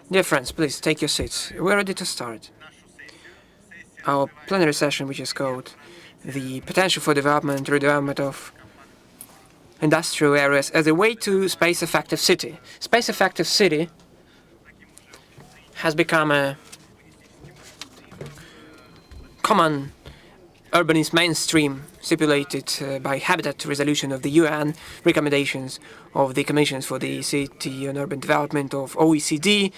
Dear friends, please take your seats. We're ready to start our plenary session, which is called The Potential for Development, Redevelopment of Industrial Areas as a Way to Space-Effective City. Space-Effective City has become a common urbanist mainstream stipulated by Habitat Resolution of the UN, recommendations of the Commissions for the City and Urban Development of OECD,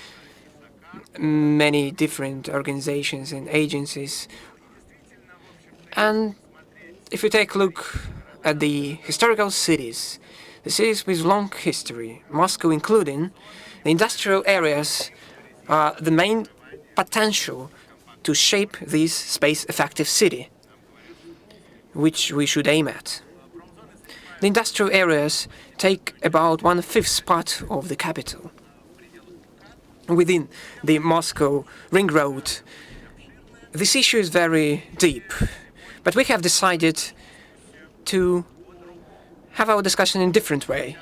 many different organizations and agencies. And if you take a look at the historical cities, the cities with long history, Moscow including, the industrial areas are the main potential to shape this space-effective city, which we should aim at. The industrial areas take about 1/5 part of the capital. Within the Moscow ring road, this issue is very deep, but we have decided to have our discussion in a different way.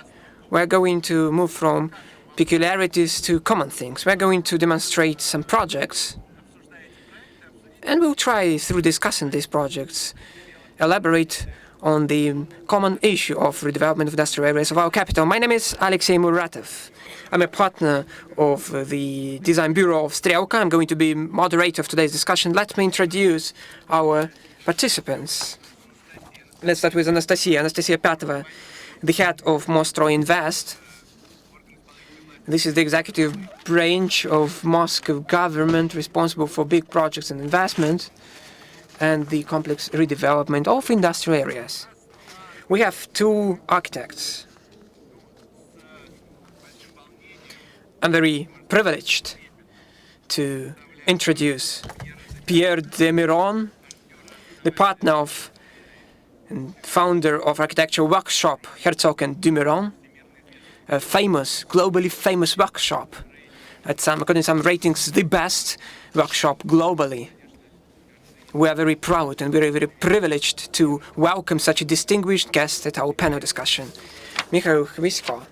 We're going to move from peculiarities to common things. We're going to demonstrate some projects, and we'll try, through discussing these projects, elaborate on the common issue of redevelopment of industrial areas of our capital. My name is Alexey Muratov. I'm a partner of the Design Bureau of Strelka. I'm going to be moderator of today's discussion. Let me introduce our participants. Let's start with Anastasia Pyatova, the head of Mostroy Invest. This is the executive branch of Moscow government responsible for big projects and investment and the complex redevelopment of industrial areas. We have two architects. I'm very privileged to introduce Pierre Demiron, the partner of and founder of architectural workshop Herzog and Demiron, a globally famous workshop, according to some ratings, the best workshop globally. We are very proud and very, very privileged to welcome such a distinguished guest at our panel discussion. Mikhail Khvisko,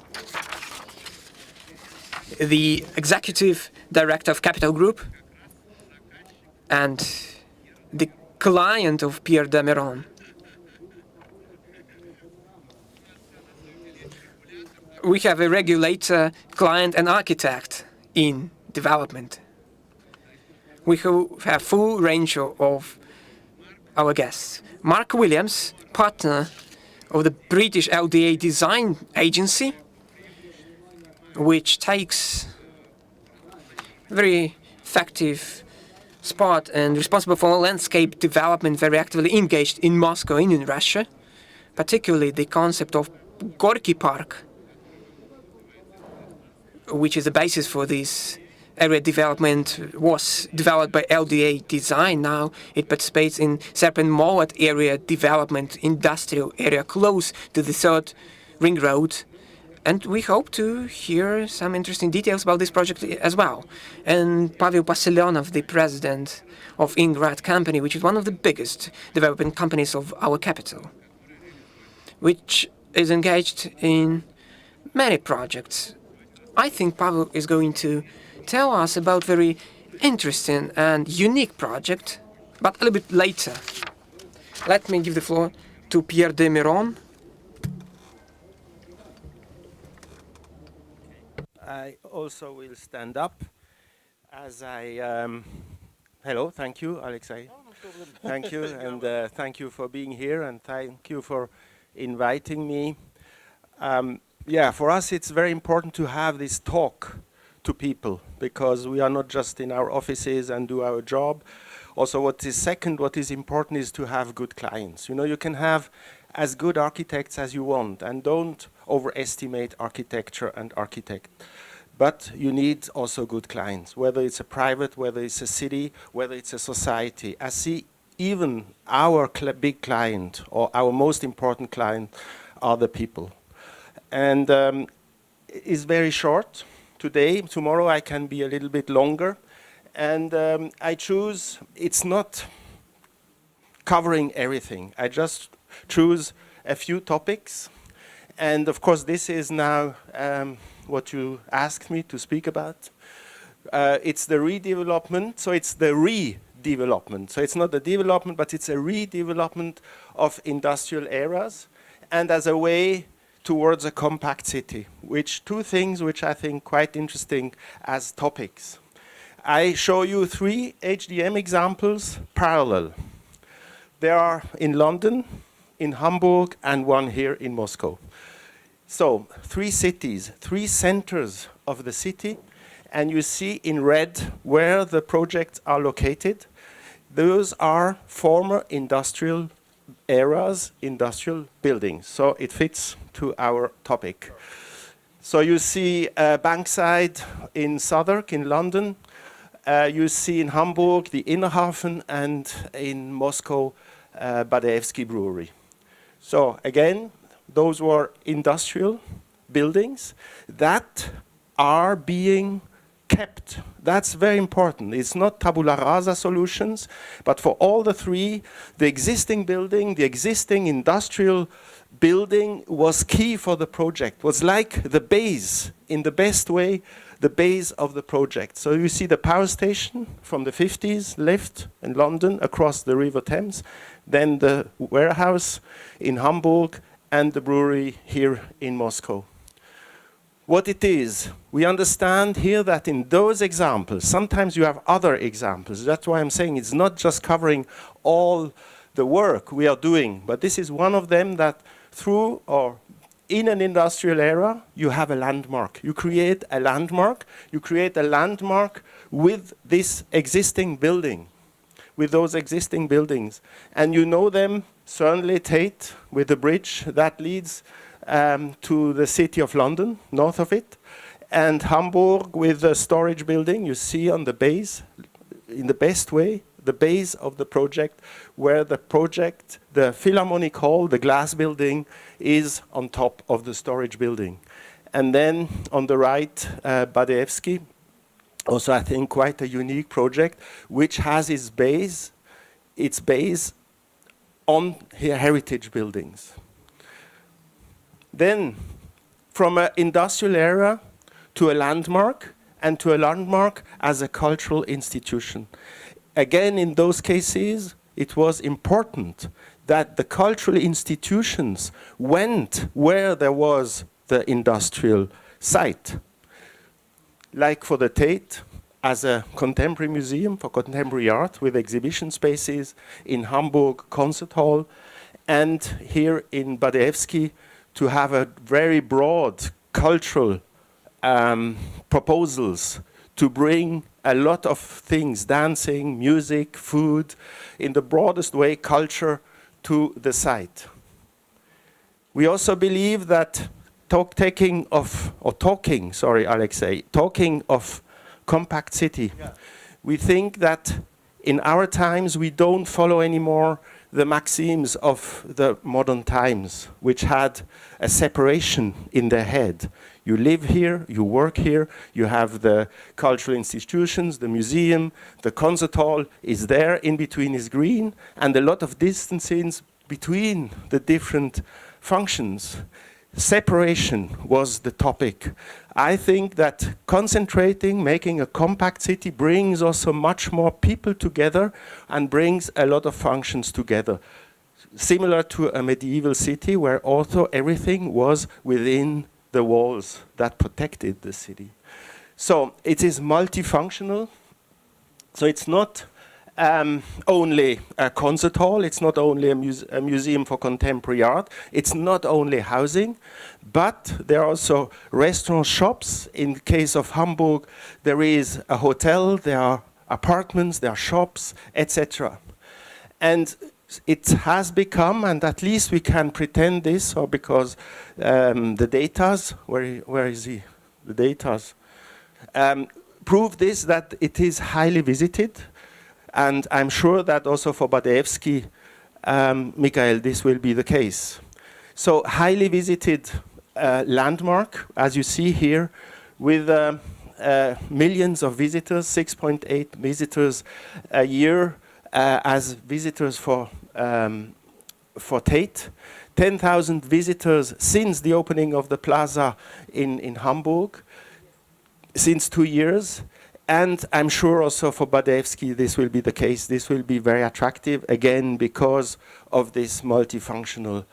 the executive director of Capital Group and the client of Pierre Demiron. We have a regulator, client, and architect in development. We have full range of our guests. Mark Williams, partner of the British LDA Design Agency, which takes a very effective spot and responsible for landscape development, very actively engaged in Moscow and in Russia, particularly the concept of Gorky Park, which is the basis for this area development, was developed by LDA Design. Now it participates in Serpent-Molot area development, industrial area close to the third ring road. And we hope to hear some interesting details about this project as well. And Pavel Pasilyonov, the president of Ingrad Company, which is one of the biggest development companies of our capital, which is engaged in many projects. I think Pavel is going to tell us about very interesting and unique project, but a little bit later. Let me give the floor to Pierre Demiron. I also will stand up as I... Hello, thank you, Alexei. No problem. Thank you, and thank you for being here, and thank you for inviting me. Yeah, for us it's very important to have this talk to people, because we are not just in our offices and do our job. Also, what is important is to have good clients. You know, you can have as good architects as you want, and don't overestimate architecture and architect. But you need also good clients, whether it's a private, whether it's a city, whether it's a society. I see even our big client, or our most important client, are the people. And it's very short today. Tomorrow I can be a little bit longer. And I choose, it's not covering everything. I just choose a few topics. And of course, this is now what you asked me to speak about. It's the redevelopment, so it's the redevelopment. So it's not the development, but it's a redevelopment of industrial areas, and as a way towards a compact city, which two things which I think quite interesting as topics. I show you 3 HDM examples parallel. There are in London, in Hamburg, and one here in Moscow. So 3 cities, 3 centers of the city, and you see in red where the projects are located. Those are former industrial areas, industrial buildings. So it fits to our topic. So you see Bankside in Southwark in London. You see in Hamburg the Innerhafen, and in Moscow Battersea Brewery. So again, those were industrial buildings that are being kept. That's very important. It's not tabula rasa solutions, but for all the 3, the existing building, the existing industrial building was key for the project, was like the base, in the best way, the base of the project. So you see the power station from the 50s left in London across the River Thames, then the warehouse in Hamburg, and the brewery here in Moscow. What it is, we understand here that in those examples, sometimes you have other examples. That's why I'm saying it's not just covering all the work we are doing, but this is one of them that through or in an industrial area, you have a landmark. You create a landmark. You create a landmark with this existing building, with those existing buildings. And you know them, certainly Tate with the bridge that leads to the city of London, north of it, and Hamburg with the storage building you see on the base, in the best way, the base of the project, where the project, the Philharmonic Hall, the glass building, is on top of the storage building. And then on the right, Battersea, also I think quite a unique project, which has its base on heritage buildings. Then, from an industrial area to a landmark, and to a landmark as a cultural institution. Again, in those cases, it was important that the cultural institutions went where there was the industrial site. Like for the Tate, as a contemporary museum for contemporary art with exhibition spaces, in Hamburg, concert hall, and here in Battersea, to have a very broad cultural proposals to bring a lot of things, dancing, music, food, in the broadest way, culture to the site. We also believe that talking of compact city, we think that in our times we don't follow anymore the maxims of the modern times, which had a separation in their head. You live here, you work here, you have the cultural institutions, the museum, the concert hall is there, in between is green, and a lot of distances between the different functions. Separation was the topic. I think that concentrating, making a compact city brings also much more people together and brings a lot of functions together. Similar to a medieval city where also everything was within the walls that protected the city. So it is multifunctional. So it's not only a concert hall, it's not only a museum for contemporary art, it's not only housing, but there are also restaurants, shops. In the case of Hamburg, there is a hotel, there are apartments, there are shops, etc. And it has become, and at least we can pretend this, or because the datas, where is he? The datas prove this, that it is highly visited. And I'm sure that also for Battersea, Michael, this will be the case. So highly visited landmark, as you see here, with millions of visitors, 6.8 visitors a year as visitors for for Tate, 10,000 visitors since the opening of the plaza in Hamburg, since 2 years. And I'm sure also for Badevsky this will be the case. This will be very attractive, again, because of this multifunctional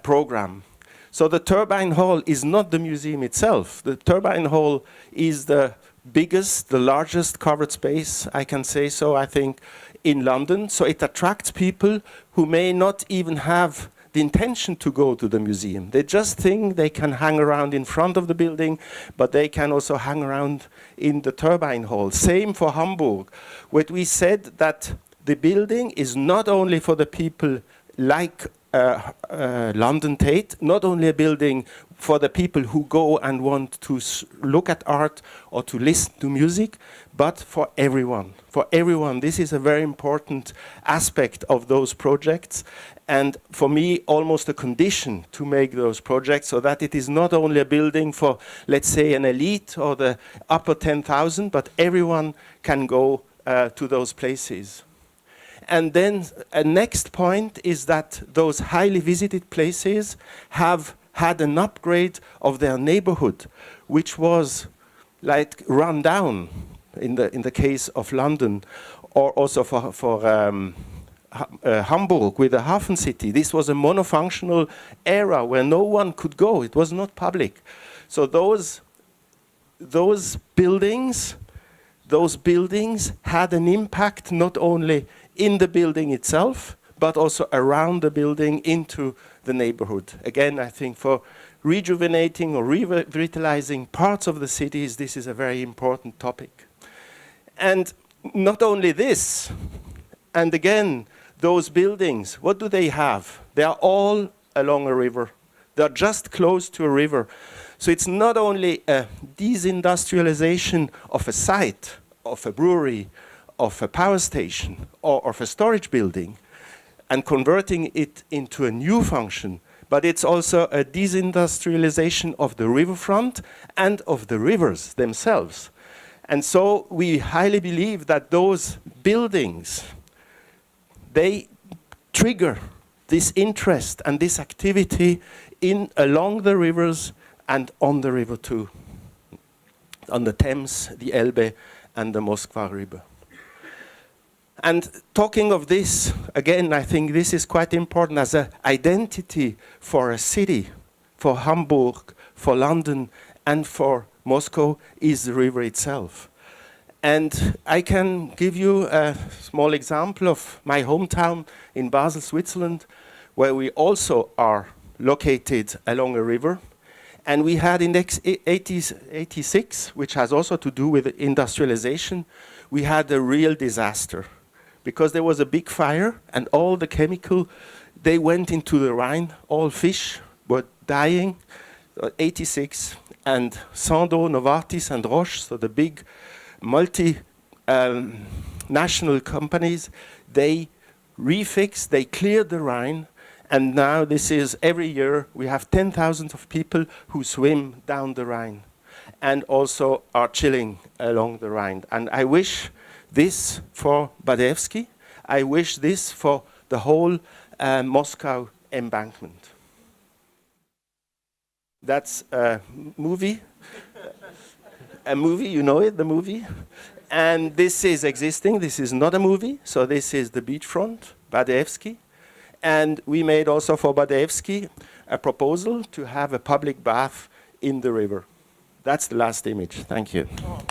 program. So the turbine hall is not the museum itself. The turbine hall is the biggest, the largest covered space, I can say so, I think, in London. So it attracts people who may not even have the intention to go to the museum. They just think they can hang around in front of the building, but they can also hang around in the turbine hall. Same for Hamburg, where we said that the building is not only for the people like London Tate, not only a building for the people who go and want to look at art or to listen to music, but for everyone. For everyone, this is a very important aspect of those projects. And for me, almost a condition to make those projects, so that it is not only a building for, let's say, an elite or the upper 10,000, but everyone can go to those places. And then a next point is that those highly visited places have had an upgrade of their neighborhood, which was like run down in the case of London, or also for Hamburg with the Hafen City. This was a monofunctional area where no one could go. It was not public. So those buildings had an impact not only in the building itself, but also around the building into the neighborhood. Again, I think for rejuvenating or revitalizing parts of the cities, this is a very important topic. And not only this, and again, those buildings, what do they have? They are all along a river. They are just close to a river. So it's not only a desindustrialization of a site, of a brewery, of a power station, or of a storage building, and converting it into a new function, but it's also a desindustrialization of the riverfront and of the rivers themselves. And so we highly believe that those buildings, they trigger this interest and this activity along the rivers and on the river too, on the Thames, the Elbe, and the Moskva River. And talking of this, again, I think this is quite important as an identity for a city, for Hamburg, for London, and for Moscow, is the river itself. And I can give you a small example of my hometown in Basel, Switzerland, where we also are located along a river. And we had in 86, which has also to do with industrialization, we had a real disaster. Because there was a big fire and all the chemical, they went into the Rhine, all fish were dying, 86, and Sando, Novartis, and Roche, so the big multi-national companies, they refixed, they cleared the Rhine, and now this is, every year, we have 10,000 of people who swim down the Rhine, and also are chilling along the Rhine. And I wish this for Badevsky. I wish this for the whole Moscow embankment. That's a movie. A movie, you know it, the movie. And this is existing. This is not a movie. So this is the beachfront, Badevsky. And we made also for Badevsky a proposal to have a public bath in the river. That's the last image. Thank you. Oh.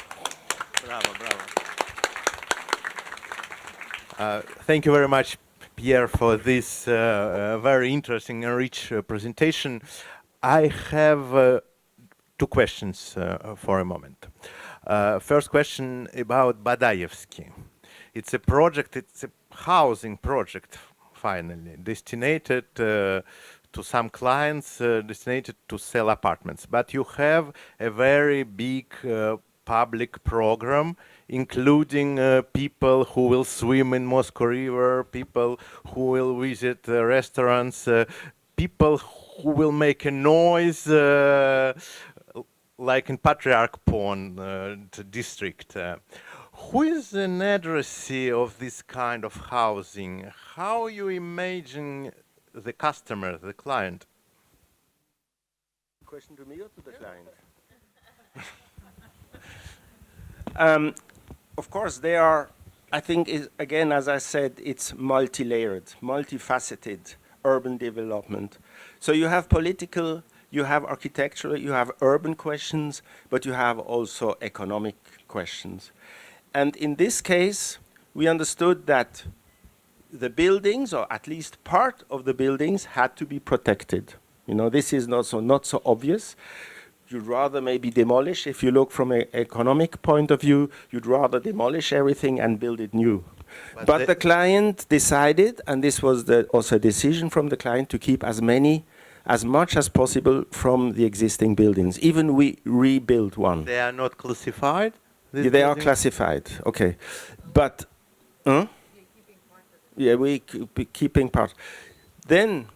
Bravo, bravo. Thank you very much, Pierre, for this very interesting and rich presentation. I have two questions for a moment. First question about Badayevsky. It's a project, it's a housing project, finally, destinated to some clients, destinated to sell apartments. But you have a very big public program, including people who will swim in Moscow River, people who will visit restaurants, people who will make a noise, like in Patriarch Pond district. Who is an addressee of this kind of housing? How you imagine the customer, the client? Question to me or to the client? Of course, they are, I think, again, as I said, it's multi-layered, multifaceted urban development. So you have political, you have architectural, you have urban questions, but you have also economic questions. And in this case, we understood that the buildings, or at least part of the buildings, had to be protected. You know, this is not so obvious. You'd rather maybe demolish. If you look from an economic point of view, you'd rather demolish everything and build it new. But the client decided, and this was also a decision from the client, to keep as much as possible from the existing buildings. Even we rebuilt one. They are not classified? Yeah, they are classified, okay. But, yeah, we keeping part. Then,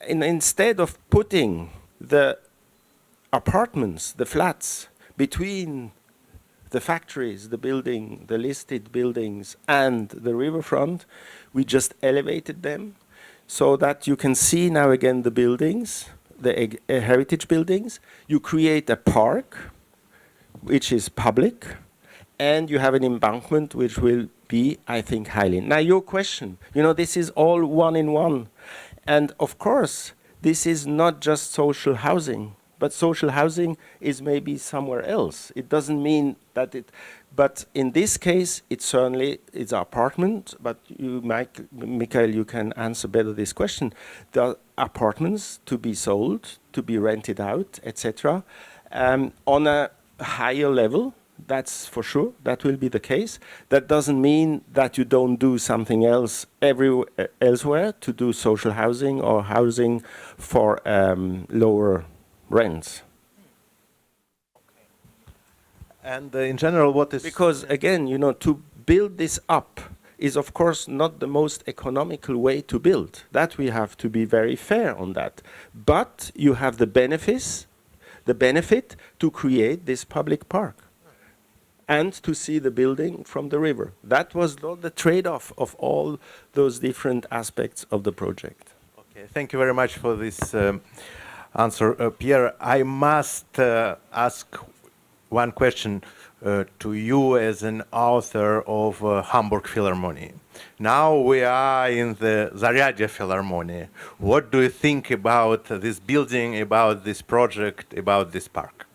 instead of putting the apartments, the flats, between the factories, the building, the listed buildings, and the riverfront, we just elevated them so that you can see now again the buildings, the heritage buildings. You create a park, which is public, and you have an embankment which will be, I think, highly. Now your question, you know, this is all one in one. And of course, this is not just social housing, but social housing is maybe somewhere else. It doesn't mean that but in this case, it's certainly, it's an apartment, but you, Michael, you can answer better this question. There are apartments to be sold, to be rented out, etc. On a higher level, that's for sure, that will be the case. That doesn't mean that you don't do something else elsewhere to do social housing or housing for lower rents. And in general, what is... Because again, you know, to build this up is of course not the most economical way to build. That we have to be very fair on that. But you have the benefit to create this public park and to see the building from the river. That was the trade-off of all those different aspects of the project. Okay, thank you very much for this answer, Pierre. I must ask one question to you as an author of Hamburg Philharmonic. Now we are in the Zaryadye Philharmonic. What do you think about this building, about this project, about this park?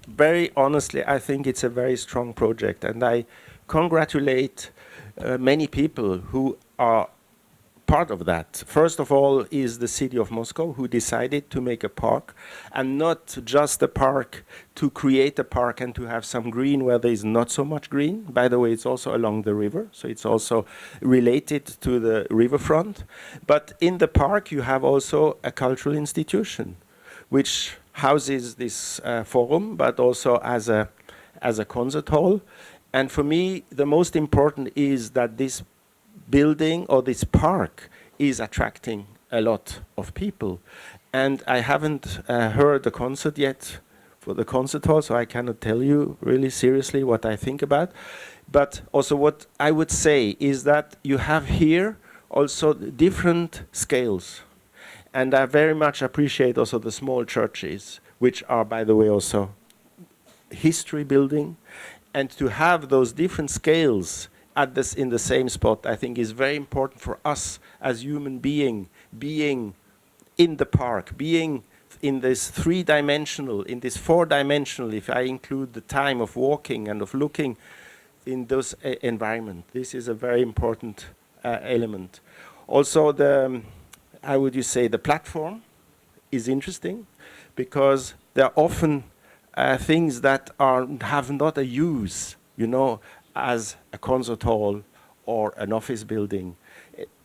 Very honestly, I think it's a very strong project, and I congratulate many people who are part of that. First of all is the city of Moscow, who decided to make a park, and not just a park to create a park and to have some green where there is not so much green. By the way, it's also along the river, so it's also related to the riverfront. But in the park, you have also a cultural institution, which houses this forum, but also as a concert hall. And for me, the most important is that this building or this park is attracting a lot of people. And I haven't heard the concert yet for the concert hall, so I cannot tell you really seriously what I think about. But also what I would say is that you have here also different scales. And I very much appreciate also the small churches, which are, by the way, also history building. And to have those different scales in the same spot, I think is very important for us as human being in the park, being in this three-dimensional, in this four-dimensional, if I include the time of walking and of looking in those environment. This is a very important element. Also, how would you say, the platform is interesting because there are often things that have not a use, you know, as a concert hall or an office building.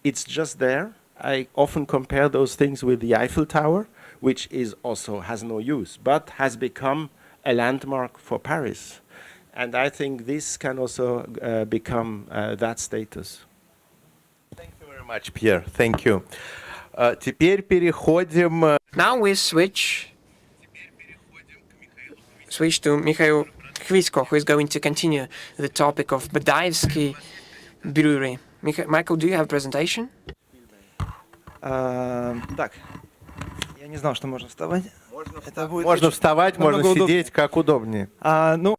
It's just there. I often compare those things with the Eiffel Tower, which is also has no use, but has become a landmark for Paris. And I think this can also become that status. Thank you very much, Pierre. Thank you. Теперь переходим... Now we switch to Mikhail Khvisko, who is going to continue the topic of Battersea Brewery. Michael, do you have a presentation? Так, я не знал, что можно вставать. Можно вставать, можно сидеть, как удобнее. Ну,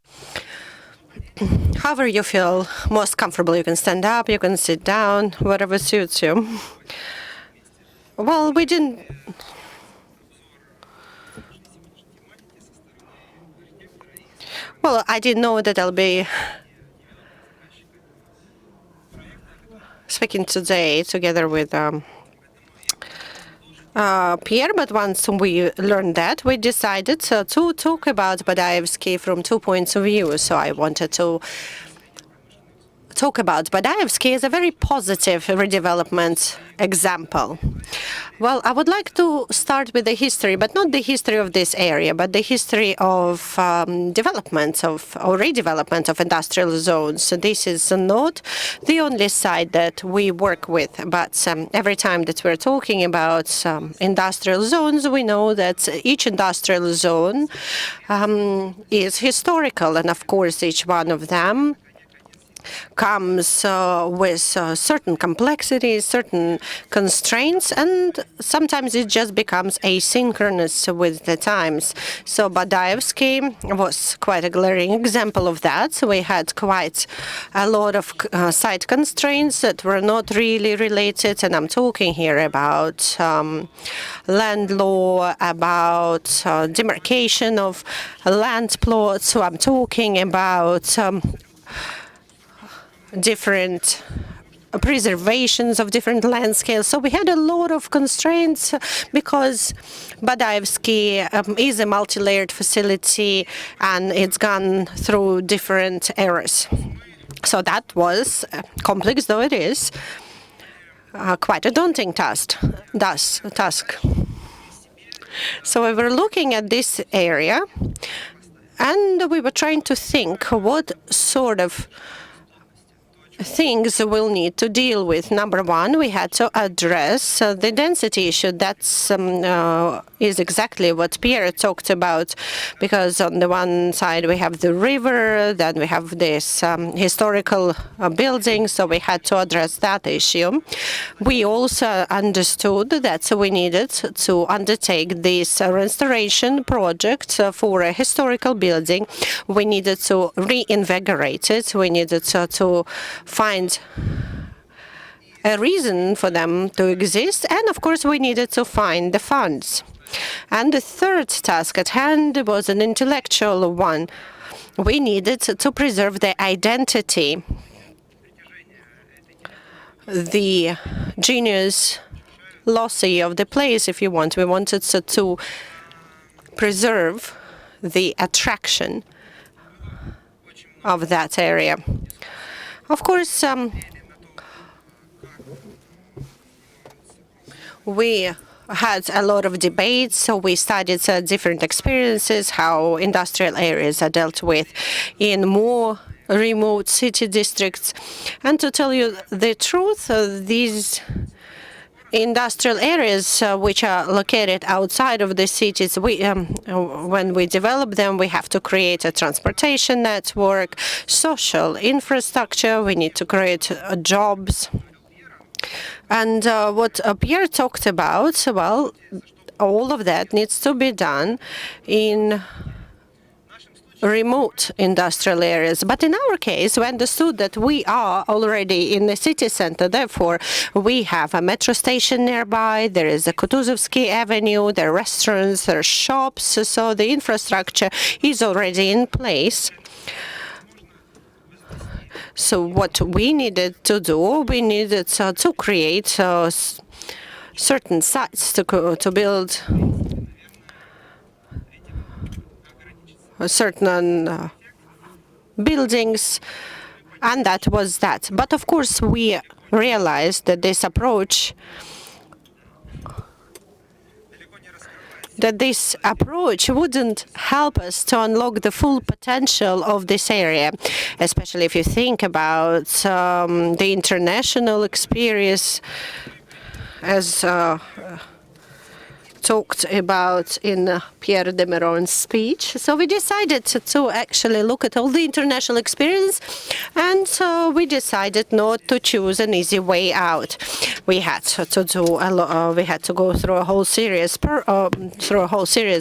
However you feel most comfortable, you can stand up, you can sit down, whatever suits you. Well, we didn't. Well, I didn't know that I'll be speaking today together with Pierre, but once we learned that, we decided to talk about Badaevsky from 2 points of view. So I wanted to talk about Badaevsky as a very positive redevelopment example. Well, I would like to start with the history, but not the history of this area, but the history of development of or redevelopment of industrial zones. So this is not the only side that we work with, but every time that we're talking about industrial zones, we know that each industrial zone is historical, and of course each one of them comes with certain complexities, certain constraints, and sometimes it just becomes asynchronous with the times. So Badaevsky was quite a glaring example of that. So we had quite a lot of site constraints that were not really related, and I'm talking here about land law, about demarcation of land plots. So I'm talking about different preservations of different land scales. So we had a lot of constraints because Badaevsky is a multi-layered facility and it's gone through different eras. So that was, complex though it is, quite a daunting task. So we were looking at this area and we were trying to think what sort of things we'll need to deal with. Number one, we had to address the density issue. That's is exactly what Pierre talked about, because on the one side we have the river, then we have this historical building, so we had to address that issue. We also understood that we needed to undertake this restoration project for a historical building. We needed to reinvigorate it. We needed to find a reason for them to exist, and of course we needed to find the funds. And the third task at hand was an intellectual one. We needed to preserve the identity, the genius loci of the place, if you want. We wanted to preserve the attraction of that area. Of course, we had a lot of debates, so we studied different experiences, how industrial areas are dealt with in more remote city districts. And to tell you the truth, these industrial areas which are located outside of the cities, when we develop them, we have to create a transportation network, social infrastructure, we need to create jobs. And what Pierre talked about, well, all of that needs to be done in remote industrial areas. But in our case, we understood that we are already in the city center. Therefore, we have a metro station nearby. There is a Kutuzovsky Avenue. There are restaurants. There are shops. So the infrastructure is already in place. So what we needed to do, we needed to create certain sites to build certain buildings, and that was that. But of course, we realized that this approach wouldn't help us to unlock the full potential of this area, especially if you think about the international experience as talked about in Pierre de Meuron's speech. So we decided to actually look at all the international experience, and we decided not to choose an easy way out. We had to do we had to go through a whole series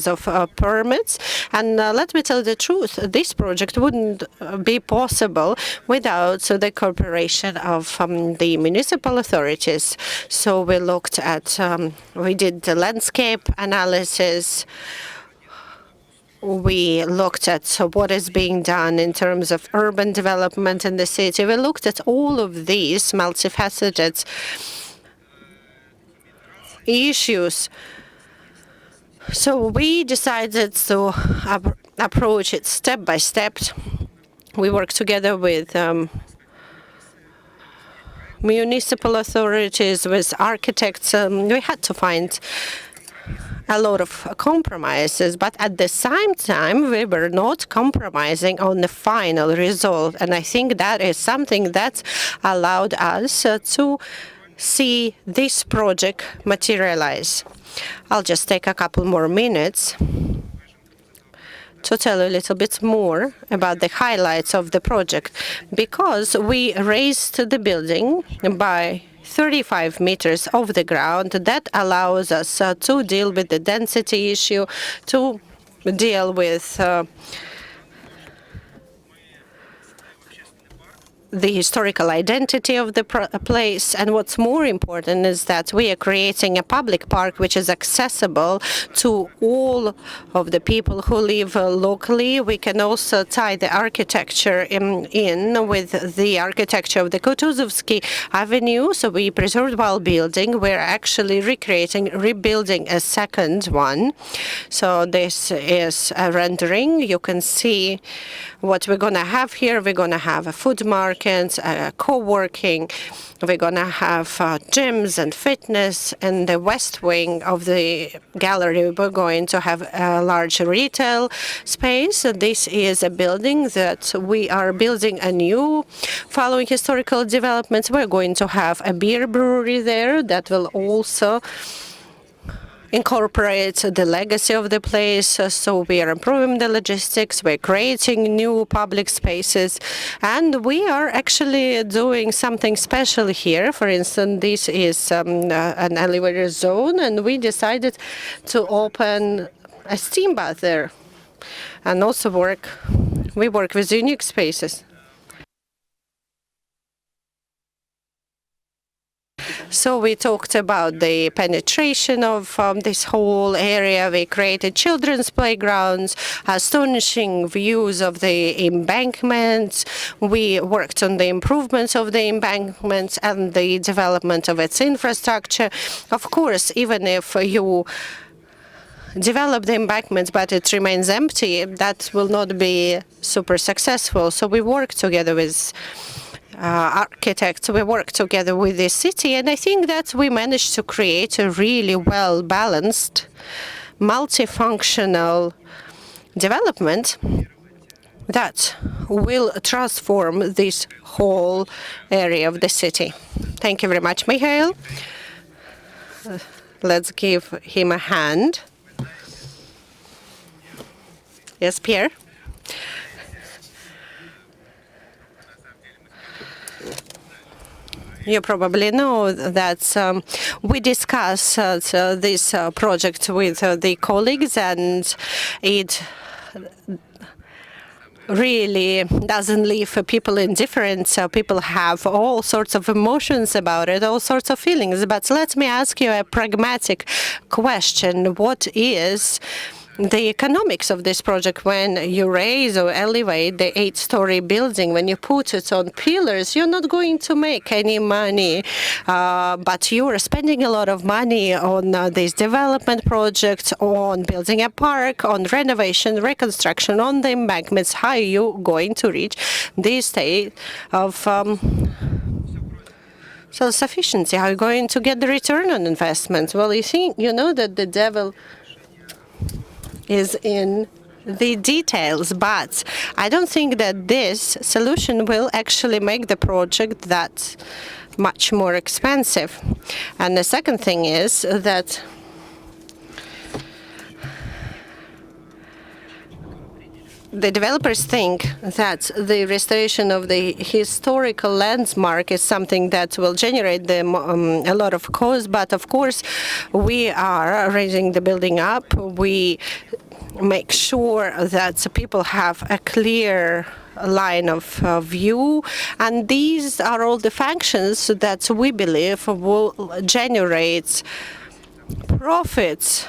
of permits, and let me tell you the truth, this project wouldn't be possible without the cooperation of the municipal authorities. So we looked at, we did the landscape analysis. We looked at what is being done in terms of urban development in the city. We looked at all of these multifaceted issues. So we decided to approach it step by step. We worked together with municipal authorities, with architects. We had to find a lot of compromises, but at the same time, we were not compromising on the final result. And I think that is something that allowed us to see this project materialize. I'll just take a couple more minutes to tell you a little bit more about the highlights of the project, because we raised the building by 35 meters off the ground. That allows us to deal with the density issue, to deal with the historical identity of the place. And what's more important is that we are creating a public park which is accessible to all of the people who live locally. We can also tie the architecture in with the architecture of the Kutuzovsky Avenue. So we preserved while building. We're actually rebuilding a second one. So this is a rendering. You can see what we're going to have here. We're going to have a food market, co-working. We're going to have gyms and fitness. In the west wing of the gallery, we're going to have a large retail space. This is a building that we are building anew following historical developments. We're going to have a beer brewery there that will also incorporate the legacy of the place. So we are improving the logistics, we're creating new public spaces, and we are actually doing something special here. For instance, this is an elevator zone, and we decided to open a steam bath there, and also we work with unique spaces. So we talked about the penetration of this whole area. We created children's playgrounds, astonishing views of the embankments. We worked on the improvements of the embankments and the development of its infrastructure. Of course, even if you develop the embankments but it remains empty, that will not be super successful. So we work together with architects, we work together with the city, and I think that we managed to create a really well-balanced, multifunctional development that will transform this whole area of the city. Thank you very much, Mikhail. Let's give him a hand. Yes, Pierre? You probably know that we discussed this project with the colleagues, and it really doesn't leave people indifferent. So people have all sorts of emotions about it, all sorts of feelings. But let me ask you a pragmatic question. What is the economics of this project when you raise or elevate the 8-story building? When you put it on pillars, you're not going to make any money, but you are spending a lot of money on this development project, on building a park, on renovation, reconstruction, on the embankments. How are you going to reach this state of self-sufficiency? How are you going to get the return on investment? Well, you know that the devil is in the details, but I don't think that this solution will actually make the project that much more expensive. And the second thing is that the developers think that the restoration of the historical landmark is something that will generate them a lot of cost, but of course we are raising the building up. We make sure that people have a clear line of view, and these are all the functions that we believe will generate profits.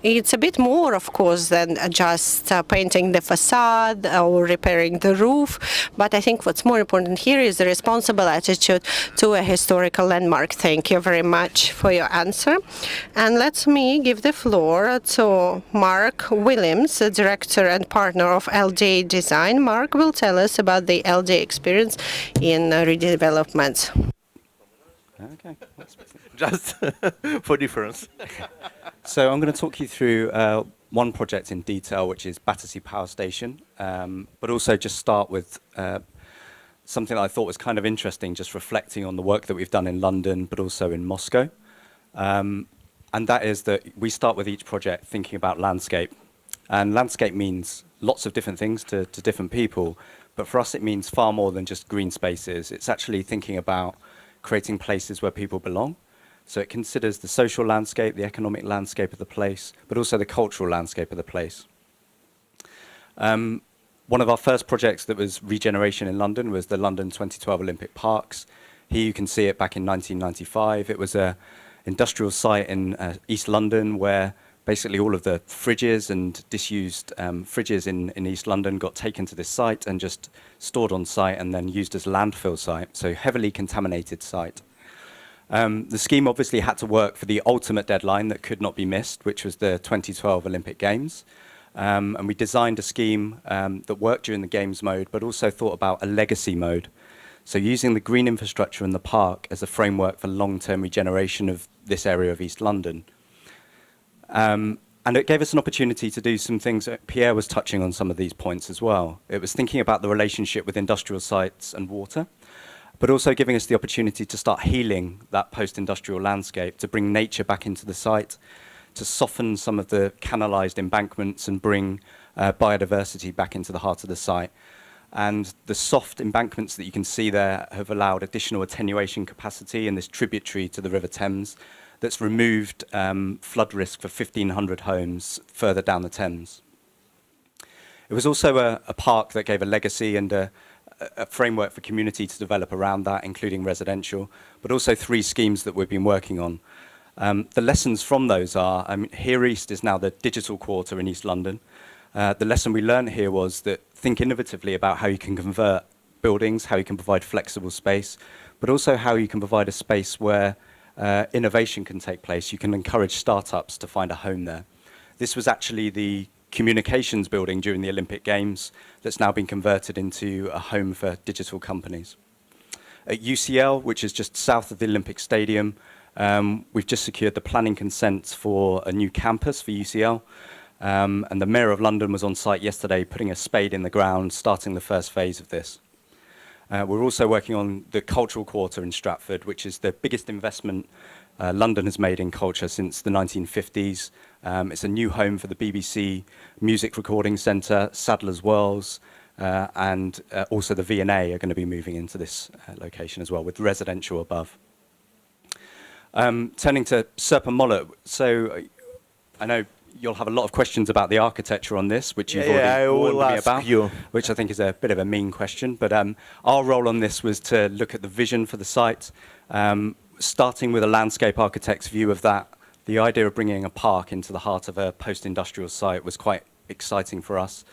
It's a bit more, of course, than just painting the facade or repairing the roof. But I think what's more important here is the responsible attitude to a historical landmark. Thank you very much for your answer. And let me give the floor to Mark Williams, the director and partner of LD Design. Mark will tell us about the LD experience in redevelopment. Okay. Just for difference. So I'm going to talk you through one project in detail, which is Battersea Power Station, but also just start with something that I thought was kind of interesting, just reflecting on the work that we've done in London, but also in Moscow. And that is that we start with each project thinking about landscape. And landscape means lots of different things to different people, but for us it means far more than just green spaces. It's actually thinking about creating places where people belong. So it considers the social landscape, the economic landscape of the place, but also the cultural landscape of the place. One of our first projects that was regeneration in London was the London 2012 Olympic Parks. Here you can see it back in 1995. It was an industrial site in East London where basically all of the fridges and disused fridges in East London got taken to this site and just stored on site and then used as a landfill site, so heavily contaminated site. The scheme obviously had to work for the ultimate deadline that could not be missed, which was the 2012 Olympic Games. And we designed a scheme that worked during the Games mode, but also thought about a legacy mode. So using the green infrastructure in the park as a framework for long-term regeneration of this area of East London. And it gave us an opportunity to do some things. Pierre was touching on some of these points as well. It was thinking about the relationship with industrial sites and water, but also giving us the opportunity to start healing that post-industrial landscape, to bring nature back into the site, to soften some of the canalized embankments and bring biodiversity back into the heart of the site. And the soft embankments that you can see there have allowed additional attenuation capacity in this tributary to the River Thames that's removed flood risk for 1,500 homes further down the Thames. It was also a park that gave a legacy and a framework for community to develop around that, including residential, but also 3 schemes that we've been working on. The lessons from those are, Here East is now the digital quarter in East London. The lesson we learned here was that think innovatively about how you can convert buildings, how you can provide flexible space, but also how you can provide a space where innovation can take place. You can encourage startups to find a home there. This was actually the communications building during the Olympic Games that's now been converted into a home for digital companies. At UCL, which is just south of the Olympic Stadium, we've just secured the planning consent for a new campus for UCL. And the Mayor of London was on site yesterday putting a spade in the ground, starting the first phase of this. We're also working on the Cultural Quarter in Stratford, which is the biggest investment London has made in culture since the 1950s. It's a new home for the BBC Music Recording Centre, Sadler's Wells, and also the V&A are going to be moving into this location as well, with residential above. Turning to Serpa Mollet, so I know you'll have a lot of questions about the architecture on this, which you've already warned me about, which I think is a bit of a mean question. But our role on this was to look at the vision for the site, starting with a landscape architect's view of that. The idea of bringing a park into the heart of a post-industrial site was quite exciting for us.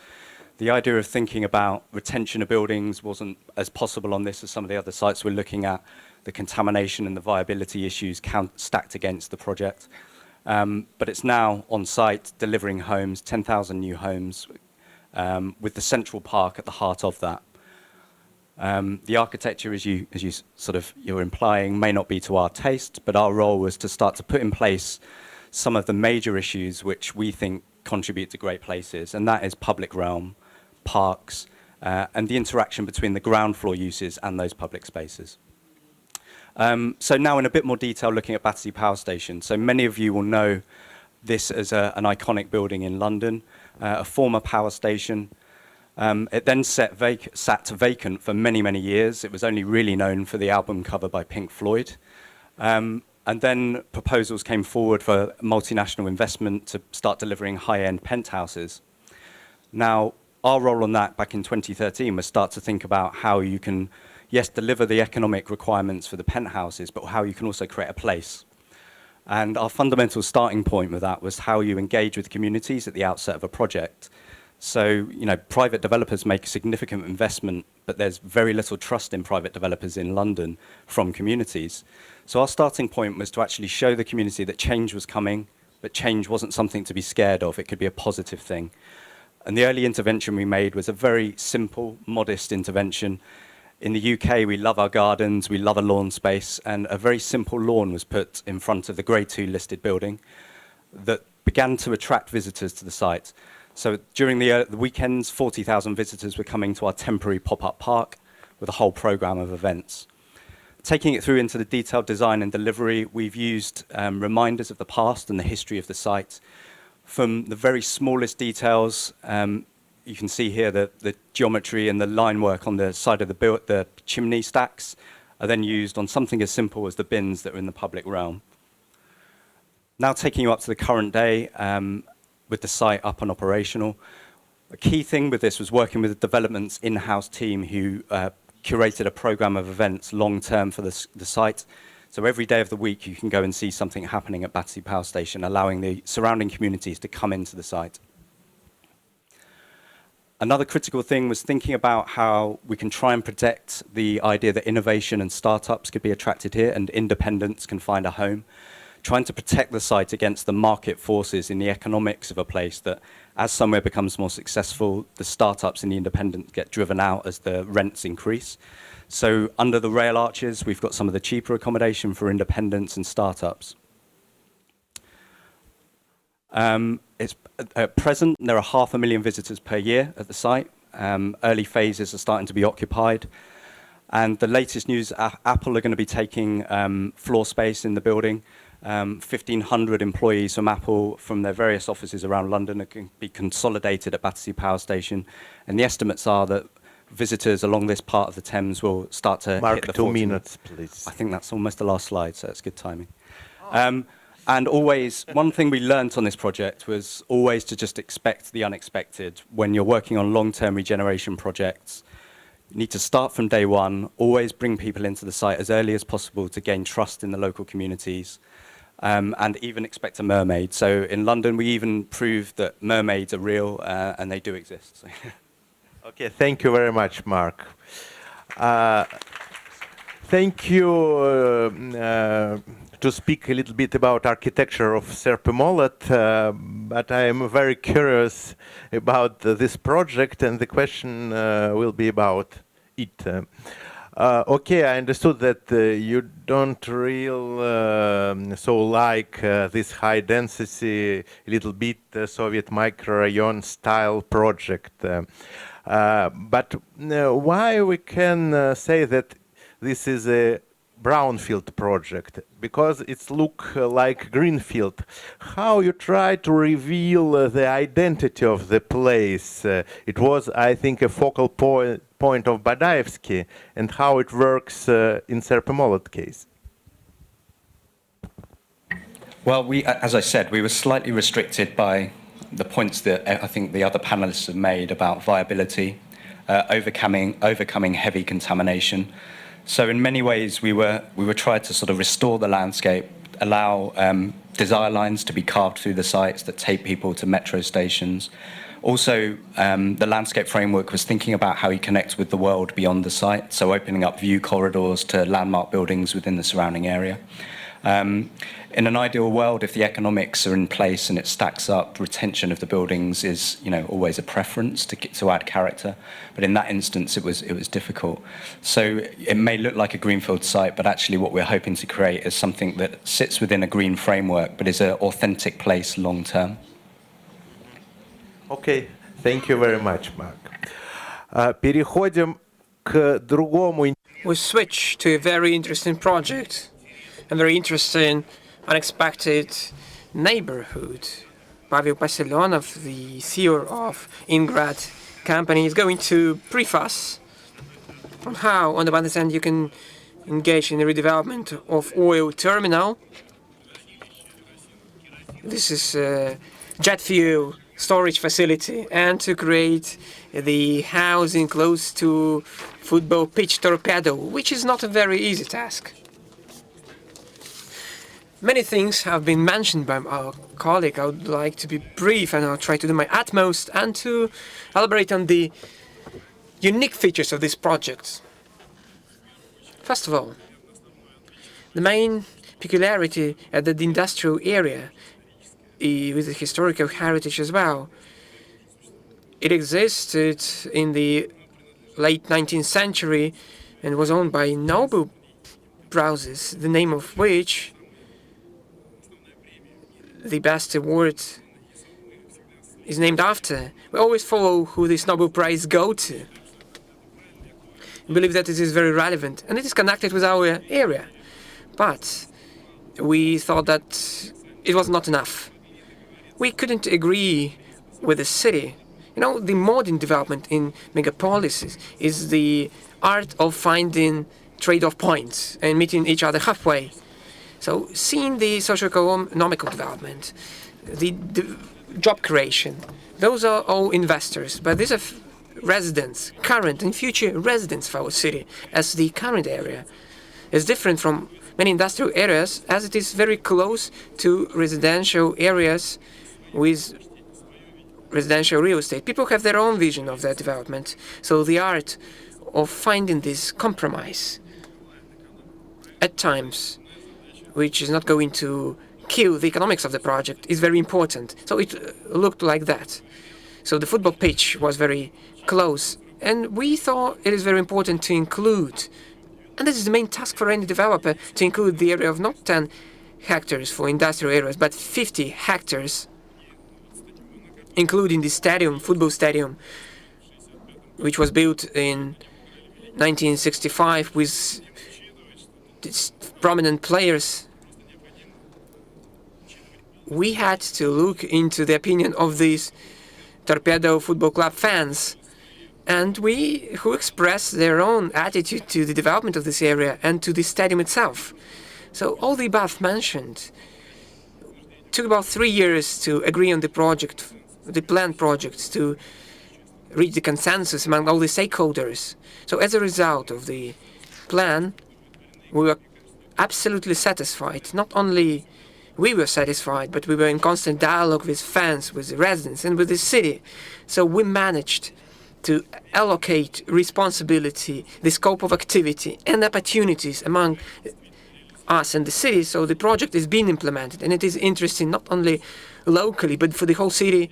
The idea of thinking about retention of buildings wasn't as possible on this as some of the other sites we're looking at. The contamination and the viability issues stacked against the project. But it's now on site delivering homes, 10,000 new homes, with the central park at the heart of that. The architecture, as you're implying, may not be to our taste, but our role was to start to put in place some of the major issues which we think contribute to great places, and that is public realm, parks, and the interaction between the ground floor uses and those public spaces. So now in a bit more detail looking at Battersea Power Station. So many of you will know this as an iconic building in London, a former power station. It then sat vacant for many, many years. It was only really known for the album cover by Pink Floyd. And then proposals came forward for multinational investment to start delivering high-end penthouses. Now, our role on that back in 2013 was start to think about how you can, yes, deliver the economic requirements for the penthouses, but how you can also create a place. And our fundamental starting point with that was how you engage with communities at the outset of a project. So, private developers make significant investment, but there's very little trust in private developers in London from communities. So our starting point was to actually show the community that change was coming, but change wasn't something to be scared of. It could be a positive thing. And the early intervention we made was a very simple, modest intervention. In the UK, we love our gardens, we love a lawn space, and a very simple lawn was put in front of the Grade 2 listed building that began to attract visitors to the site. So during the weekends, 40,000 visitors were coming to our temporary pop-up park with a whole programme of events. Taking it through into the detailed design and delivery, we've used reminders of the past and the history of the site. From the very smallest details, you can see here the geometry and the line work on the side of the chimney stacks are then used on something as simple as the bins that are in the public realm. Now taking you up to the current day, with the site up and operational. A key thing with this was working with the development's in-house team who curated a program of events long-term for the site. So every day of the week you can go and see something happening at Battersea Power Station, allowing the surrounding communities to come into the site. Another critical thing was thinking about how we can try and protect the idea that innovation and startups could be attracted here and independents can find a home. Trying to protect the site against the market forces in the economics of a place that as somewhere becomes more successful, the startups and the independents get driven out as the rents increase. So under the rail arches, we've got some of the cheaper accommodation for independents and startups. At present, there are 500,000 visitors per year at the site. Early phases are starting to be occupied. And the latest news, Apple are going to be taking floor space in the building. 1,500 employees from Apple from their various offices around London are going to be consolidated at Battersea Power Station. And the estimates are that visitors along this part of the Thames will start to hit the 2 minutes, please. I think that's almost the last slide, so it's good timing. And always, one thing we learnt on this project was always to just expect the unexpected. When you're working on long-term regeneration projects, you need to start from day one, always bring people into the site as early as possible to gain trust in the local communities, and even expect a mermaid. So in London, we even proved that mermaids are real, and they do exist. So. Okay, thank you very much, Mark. Thank you to speak a little bit about architecture of Serpemollet, but I am very curious about this project, and the question will be about it. Okay, I understood that you don't really so like this high density, little bit Soviet microrayon style project. But why we can say that this is a brownfield project? Because it's look like greenfield. How you try to reveal the identity of the place? It was, I think, a focal point of Badaevsky, and how it works in Serpemollet case. Well, as I said, we were slightly restricted by the points that I think the other panelists have made about viability, overcoming heavy contamination. So in many ways, we were trying to sort of restore the landscape, allow desire lines to be carved through the sites that take people to metro stations. Also, the landscape framework was thinking about how you connect with the world beyond the site, so opening up view corridors to landmark buildings within the surrounding area. In an ideal world, if the economics are in place and it stacks up, retention of the buildings is, always a preference to add character. But in that instance, it was difficult. So it may look like a greenfield site, but actually what we're hoping to create is something that sits within a green framework, but is an authentic place long term. Okay, thank you very much, Mark. Переходим к другому. We switch to a very interesting project, a very interesting, unexpected neighborhood Pavel Pasilonov, the CEO of Ingrad company, is going to brief us on how, on the one hand, you can engage in the redevelopment of oil terminal. This is a jet fuel storage facility, and to create the housing close to football pitch torpedo, which is not a very easy task. Many things have been mentioned by our colleague. I would like to be brief, and I'll try to do my utmost and to elaborate on the unique features of this project. First of all, the main peculiarity at the industrial area with the historical heritage as well. It existed in the late 19th century and was owned by noble houses, the name of which the best award is named after. We always follow who this Nobel Prize go to. I believe that it is very relevant, and it is connected with our area. But we thought that it was not enough. We couldn't agree with the city. You know, the modern development in megapolises is the art of finding trade-off points and meeting each other halfway. So seeing the socio-economical development, the job creation, those are all investors, but these are residents, current and future residents of our city, as the current area is different from many industrial areas, as it is very close to residential areas with residential real estate. People have their own vision of that development, so the art of finding this compromise at times, which is not going to kill the economics of the project, is very important. So it looked like that. So the football pitch was very close, and we thought it is very important to include, and this is the main task for any developer, to include the area of not 10 hectares for industrial areas, but 50 hectares, including the stadium, football stadium, which was built in 1965 with prominent players. We had to look into the opinion of these Torpedo Football Club fans, and who expressed their own attitude to the development of this area and to the stadium itself. So all the above mentioned took about 3 years to agree on the project, the planned projects, to reach the consensus among all the stakeholders. So as a result of the plan, we were absolutely satisfied. Not only we were satisfied, but we were in constant dialogue with fans, with the residents, and with the city. So we managed to allocate responsibility, the scope of activity, and opportunities among us and the city. So the project is being implemented, and it is interesting not only locally, but for the whole city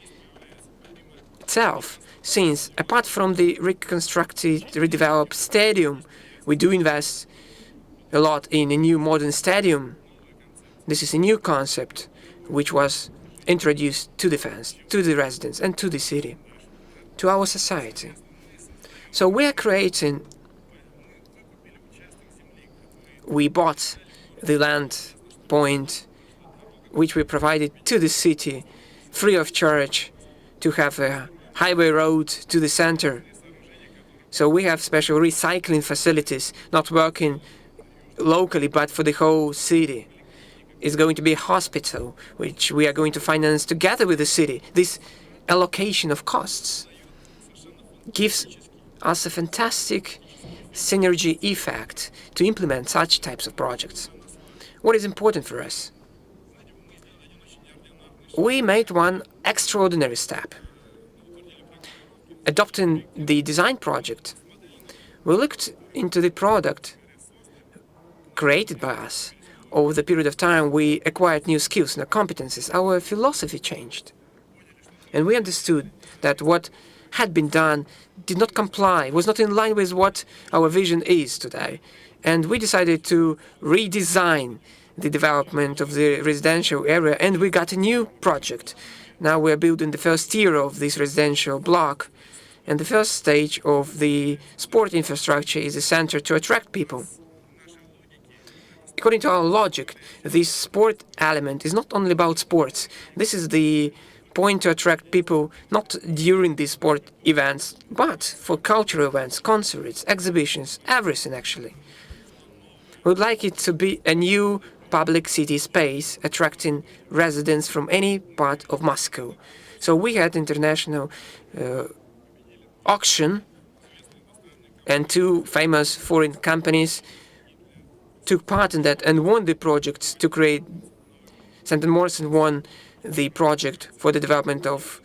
itself. Since apart from the reconstructed, redeveloped stadium, we do invest a lot in a new modern stadium. This is a new concept which was introduced to the fans, to the residents, and to the city, to our society. So we bought the land point which we provided to the city free of charge to have a highway road to the center. So we have special recycling facilities, not working locally, but for the whole city. Is going to be a hospital, which we are going to finance together with the city. This allocation of costs gives us a fantastic synergy effect to implement such types of projects. What is important for us? We made one extraordinary step. Adopting the design project, we looked into the product created by us. Over the period of time, we acquired new skills and competencies. Our philosophy changed. And we understood that what had been done did not comply, was not in line with what our vision is today. And we decided to redesign the development of the residential area, and we got a new project. Now we're building the first tier of this residential block, and the first stage of the sport infrastructure is a center to attract people. According to our logic, this sport element is not only about sports. This is the point to attract people not during the sport events, but for cultural events, concerts, exhibitions, everything actually. We would like it to be a new public city space attracting residents from any part of Moscow. So we had international auction, and two famous foreign companies took part in that and won the project to create. St. Morrison won the project for the development of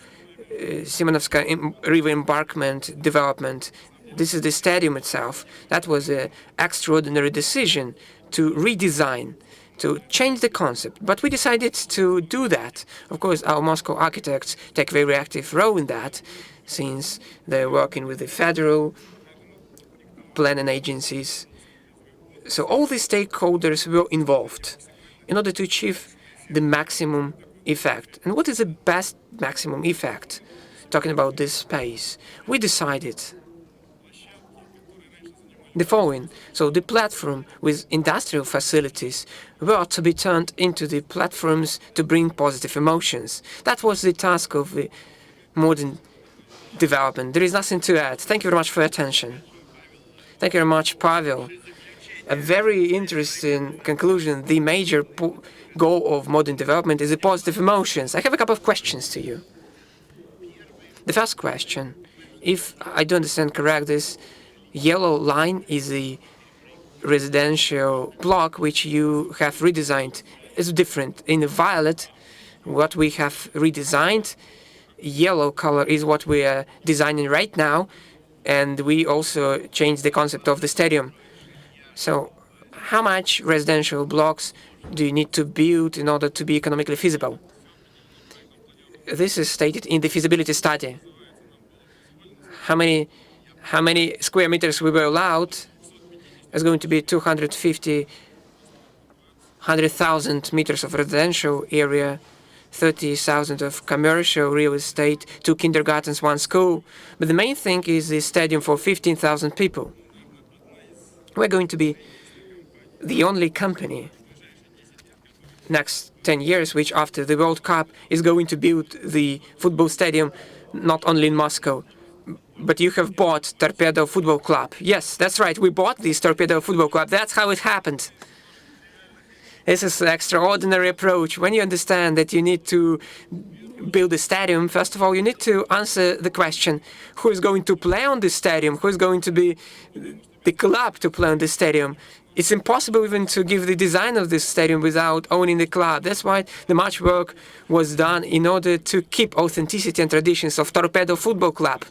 Simonovska River embankment development. This is the stadium itself. That was an extraordinary decision to redesign, to change the concept. But we decided to do that. Of course, our Moscow architects take a very active role in that, since they're working with the federal planning agencies. So all the stakeholders were involved in order to achieve the maximum effect. And what is the best maximum effect? Talking about this space, we decided the following. So the platform with industrial facilities were to be turned into the platforms to bring positive emotions. That was the task of the modern development. There is nothing to add. Thank you very much for your attention. Thank you very much, Pavel. A very interesting conclusion. The major goal of modern development is the positive emotions. I have a couple of questions to you. The first question, if I do understand correct, this yellow line is the residential block which you have redesigned. It's different. In the violet, what we have redesigned, yellow color is what we are designing right now, and we also changed the concept of the stadium. So how much residential blocks do you need to build in order to be economically feasible? This is stated in the feasibility study. How many square meters we were allowed? It's going to be 100,000 meters of residential area, 30,000 of commercial real estate, 2 kindergartens, 1 school. But the main thing is the stadium for 15,000 people. We're going to be the only company next 10 years which, after the World Cup, is going to build the football stadium not only in Moscow. But you have bought Torpedo Football Club. Yes, that's right. We bought this Torpedo Football Club. That's how it happened. This is an extraordinary approach. When you understand that you need to build a stadium, first of all, you need to answer the question, who is going to play on this stadium? Who is going to be the club to play on this stadium? It's impossible even to give the design of this stadium without owning the club. That's why the much work was done in order to keep authenticity and traditions of Torpedo Football Club.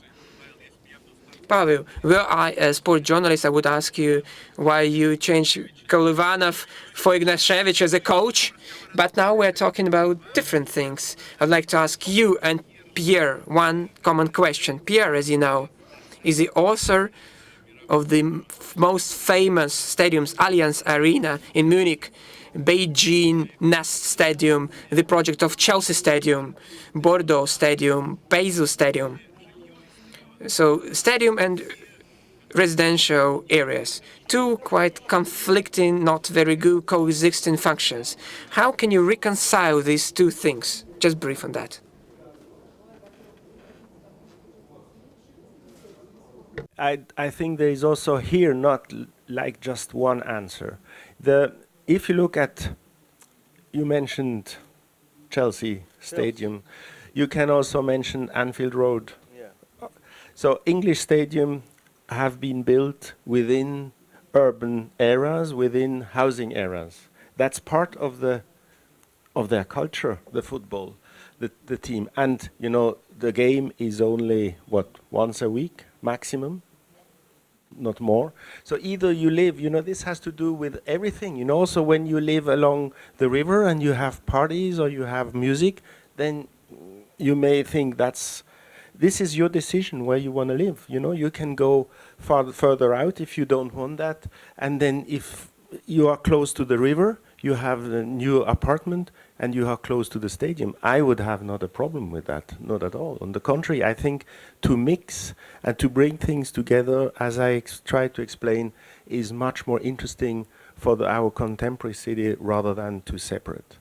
Pavel, were I a sport journalist, I would ask you why you changed Kolovanov for Ignashevich as a coach. But now we're talking about different things. I'd like to ask you and Pierre one common question. Pierre, as you know, is the author of the most famous stadiums, Allianz Arena in Munich, Beijing Nest Stadium, the project of Chelsea Stadium, Bordeaux Stadium, Basel Stadium. So stadium and residential areas, two quite conflicting, not very good coexisting functions. How can you reconcile these two things? Just brief on that. I think there is also here not like just one answer. If you look at, you mentioned Chelsea Stadium, you can also mention Anfield Road. So English stadium have been built within urban areas, within housing areas. That's part of their culture, the football, the team. And you know, the game is only once a week maximum, not more. So either you live, you know, this has to do with everything. You know, also when you live along the river and you have parties or you have music, then you may think this is your decision where you want to live. You know, you can go further out if you don't want that. And then if you are close to the river, you have a new apartment and you are close to the stadium. I would have not a problem with that, not at all. On the contrary, I think to mix and to bring things together, as I tried to explain, is much more interesting for our contemporary city rather than to separate.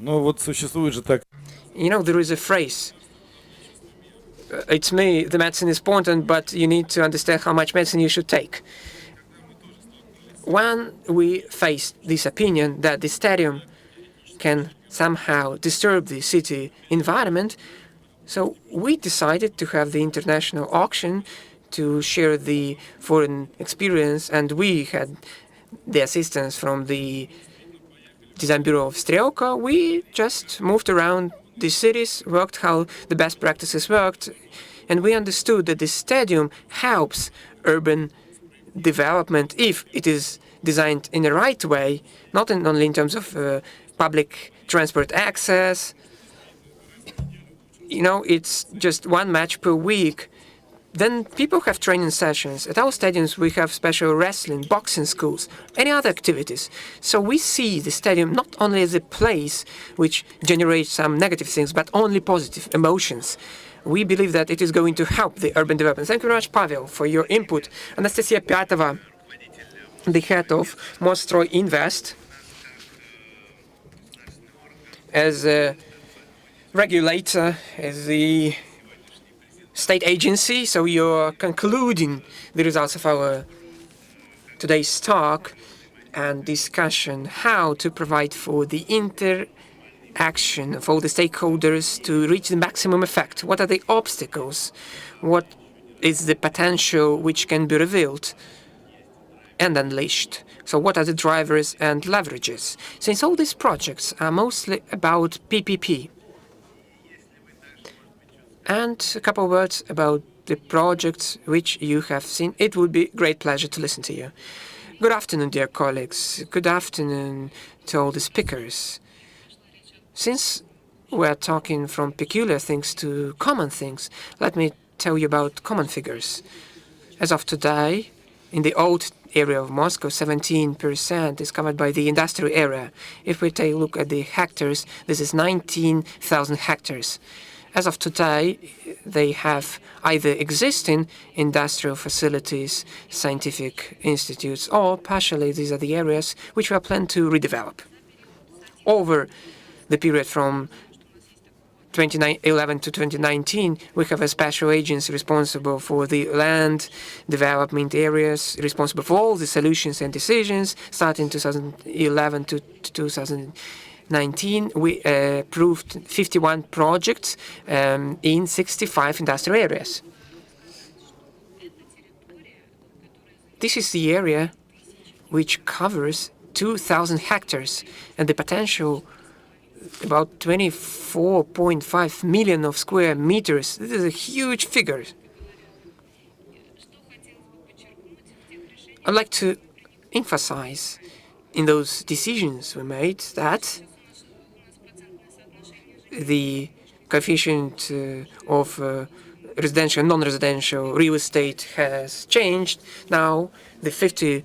Ну вот существует же так. You know, there is a phrase. It's me, the medicine is important, but you need to understand how much medicine you should take. When we faced this opinion that the stadium can somehow disturb the city environment, so we decided to have the international auction to share the foreign experience, and we had the assistance from the design bureau of Strelka. We just moved around the cities, worked how the best practices worked, and we understood that the stadium helps urban development if it is designed in the right way, not only in terms of public transport access. You know, it's just one match per week. Then people have training sessions. At our stadiums, we have special wrestling, boxing schools, any other activities. So we see the stadium not only as a place which generates some negative things, but only positive emotions. We believe that it is going to help the urban development. Thank you very much, Pavel, for your input. Anastasia Pyatova, the head of Mostroy Invest, as a regulator, as the state agency. So you're concluding the results of our today's talk and discussion, how to provide for the interaction of all the stakeholders to reach the maximum effect. What are the obstacles? What is the potential which can be revealed and unleashed? So what are the drivers and leverages? Since all these projects are mostly about PPP, and a couple of words about the projects which you have seen. It would be a great pleasure to listen to you. Good afternoon, dear colleagues. Good afternoon to all the speakers. Since we're talking from peculiar things to common things, let me tell you about common figures. As of today, in the old area of Moscow, 17% is covered by the industrial area. If we take a look at the hectares, this is 19,000 hectares. As of today, they have either existing industrial facilities, scientific institutes, or partially these are the areas which we are planning to redevelop. Over the period from 2011 to 2019, we have a special agency responsible for the land development areas, responsible for all the solutions and decisions. Starting 2011 to 2019, we approved 51 projects in 65 industrial areas. This is the area which covers 2,000 hectares, and the potential about 24.5 million of square meters. This is a huge figure. I'd like to emphasize in those decisions we made that the coefficient of residential and non-residential real estate has changed. Now the 50%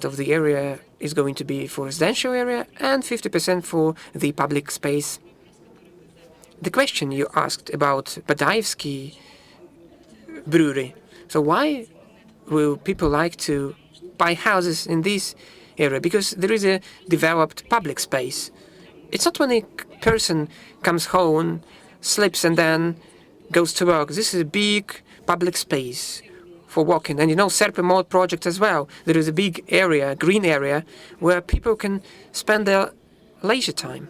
of the area is going to be for residential area and 50% for the public space. The question you asked about Battersea brewery. So why will people like to buy houses in this area? Because there is a developed public space. It's not when a person comes home, sleeps, and then goes to work. This is a big public space for walking. And you know, Serpent Mall project as well. There is a big area, green area, where people can spend their leisure time.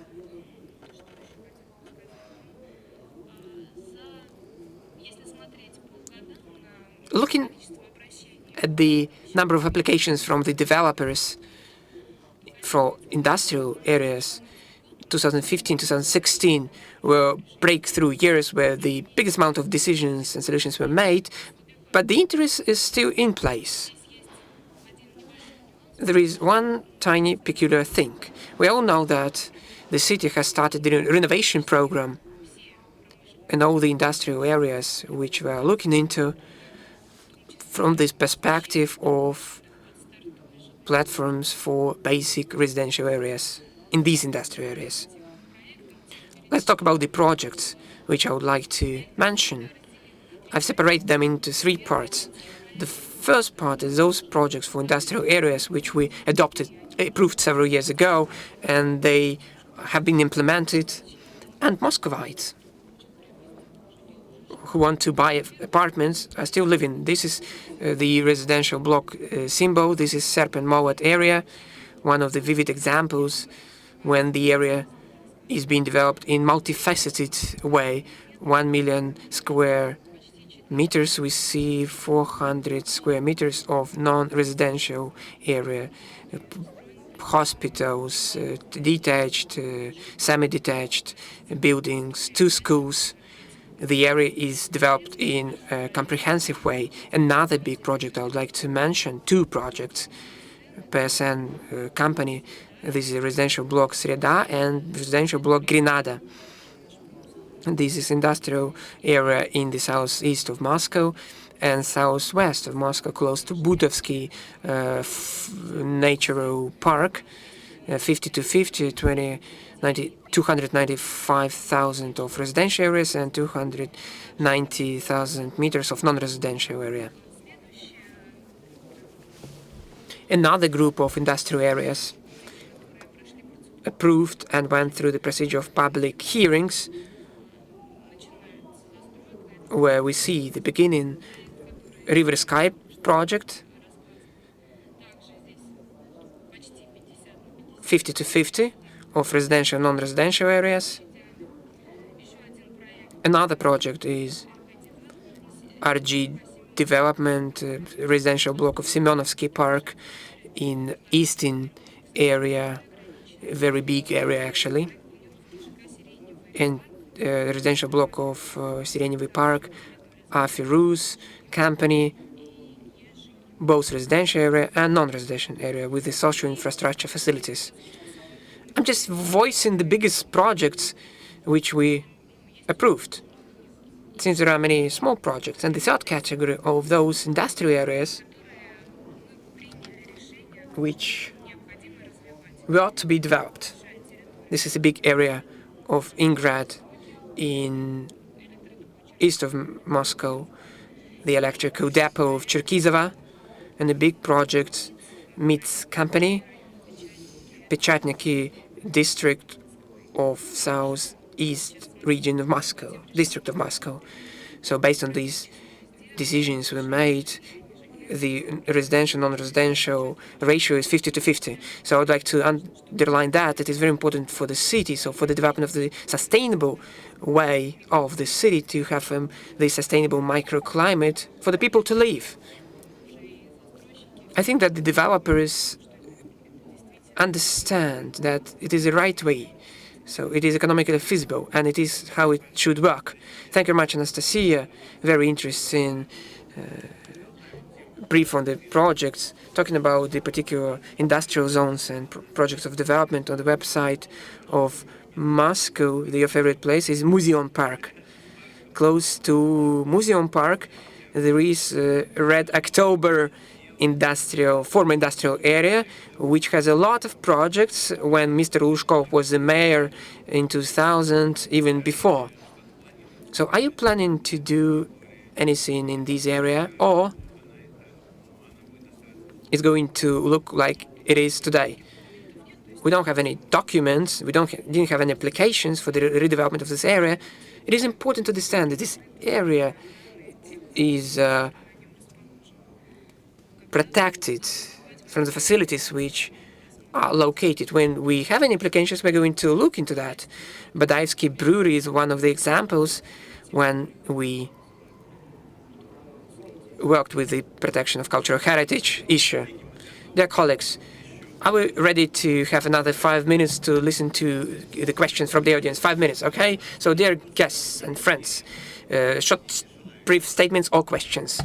Looking at the number of applications from the developers for industrial areas, 2015, 2016 were breakthrough years where the biggest amount of decisions and solutions were made, but the interest is still in place. There is one tiny peculiar thing. We all know that the city has started the renovation program in all the industrial areas which we are looking into from this perspective of platforms for basic residential areas in these industrial areas. Let's talk about the projects which I would like to mention. I've separated them into three parts. The first part is those projects for industrial areas which we approved several years ago, and they have been implemented, and Muscovites who want to buy apartments are still living. This is the residential block symbol. This is Serpent Mowat area, one of the vivid examples when the area is being developed in multifaceted way. 1 million square meters, we see 400 square meters of non-residential area, hospitals, detached, semi-detached buildings, 2 schools. The area is developed in a comprehensive way. Another big project I would like to mention, 2 projects, PSN company. This is residential block Sreda and residential block Grenada. This is industrial area in the southeast of Moscow and southwest of Moscow, close to Budovsky Natural Park, 50 to 50, 295,000 of residential areas and 290,000 meters of non-residential area. Another group of industrial areas approved and went through the procedure of public hearings, where we see the beginning River Sky project, 50 to 50 of residential and non-residential areas. Another project is RG Development, residential block of Semyonovsky Park in eastern area, a very big area actually, and residential block of Sirenevy Park, Firuz company, both residential area and non-residential area with the social infrastructure facilities. I'm just voicing the biggest projects which we approved, since there are many small projects. And the third category of those industrial areas which were to be developed. This is a big area of Ingrad in east of Moscow, the electrical depot of Cherkizova, and a big project, MITS company, Pechatniki district of southeast region of Moscow, district of Moscow. So based on these decisions we made, the residential non-residential ratio is 50 to 50. So I would like to underline that it is very important for the city, so for the development of the sustainable way of the city, to have the sustainable microclimate for the people to live. I think that the developers understand that it is the right way. So it is economically feasible, and it is how it should work. Thank you very much, Anastasia. Very interesting brief on the projects, talking about the particular industrial zones and projects of development on the website of Moscow. Your favorite place is Museum Park. Close to Museum Park, there is Red October former industrial area, which has a lot of projects when Mr. Lushkov was the mayor in 2000, even before. So are you planning to do anything in this area, or it's going to look like it is today? We don't have any documents, we didn't have any applications for the redevelopment of this area. It is important to understand that this area is protected from the facilities which are located. When we have any applications, we're going to look into that. Battersea Brewery is one of the examples when we worked with the protection of cultural heritage issue. Dear colleagues, are we ready to have another 5 minutes to listen to the questions from the audience? 5 minutes, okay? So dear guests and friends, short, brief statements or questions.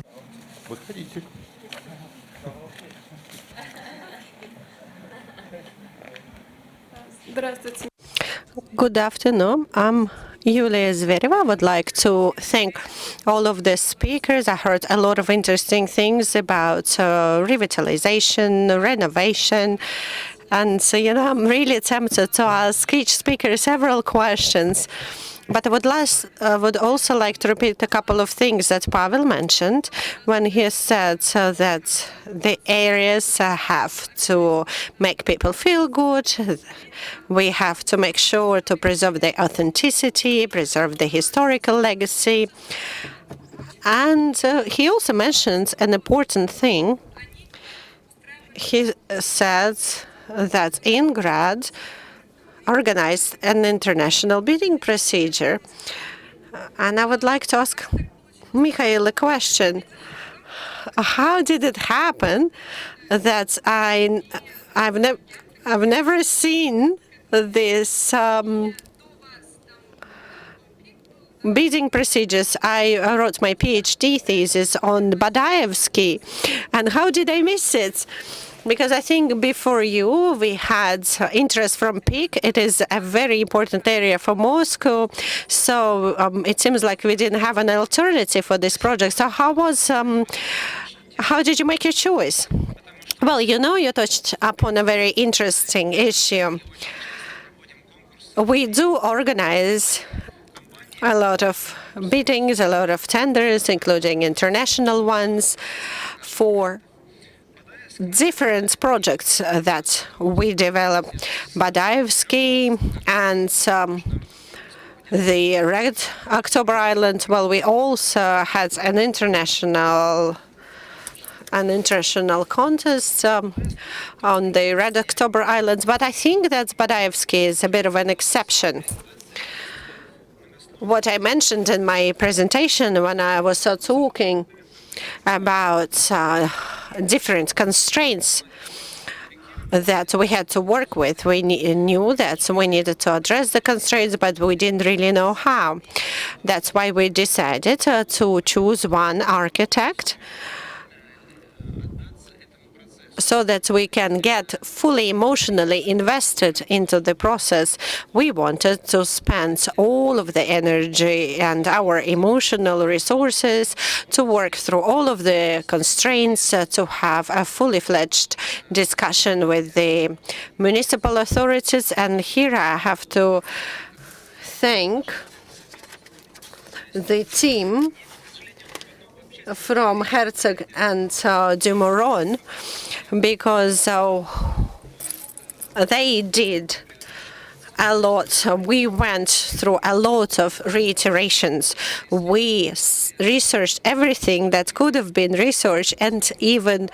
Good afternoon. I'm Yulia Zvereva. I would like to thank all of the speakers. I heard a lot of interesting things about revitalization, renovation. And so, I'm really tempted to ask each speaker several questions. But I would also like to repeat a couple of things that Pavel mentioned when he said that the areas have to make people feel good. We have to make sure to preserve the authenticity, preserve the historical legacy. And he also mentions an important thing. He said that Ingrad organized an international bidding procedure. And I would like to ask Mikhail a question. How did it happen that I've never seen this bidding procedures? I wrote my PhD thesis on Badaevsky, and how did I miss it? Because I think before you, we had interest from PIC. It is a very important area for Moscow. So it seems like we didn't have an alternative for this project. So how did you make your choice? Well, you touched upon a very interesting issue. We do organize a lot of biddings, a lot of tenders, including international ones, for different projects that we develop. Badaevsky and the Red October Island. Well, we also had an international contest on the Red October Islands, but I think that Badaevsky is a bit of an exception. What I mentioned in my presentation when I was talking about different constraints that we had to work with. We knew that we needed to address the constraints, but we didn't really know how. That's why we decided to choose one architect so that we can get fully emotionally invested into the process. We wanted to spend all of the energy and our emotional resources to work through all of the constraints, to have a fully fledged discussion with the municipal authorities. And here I have to thank the team from Herzog and Dumoron, because they did a lot. We went through a lot of reiterations. We researched everything that could have been researched, and even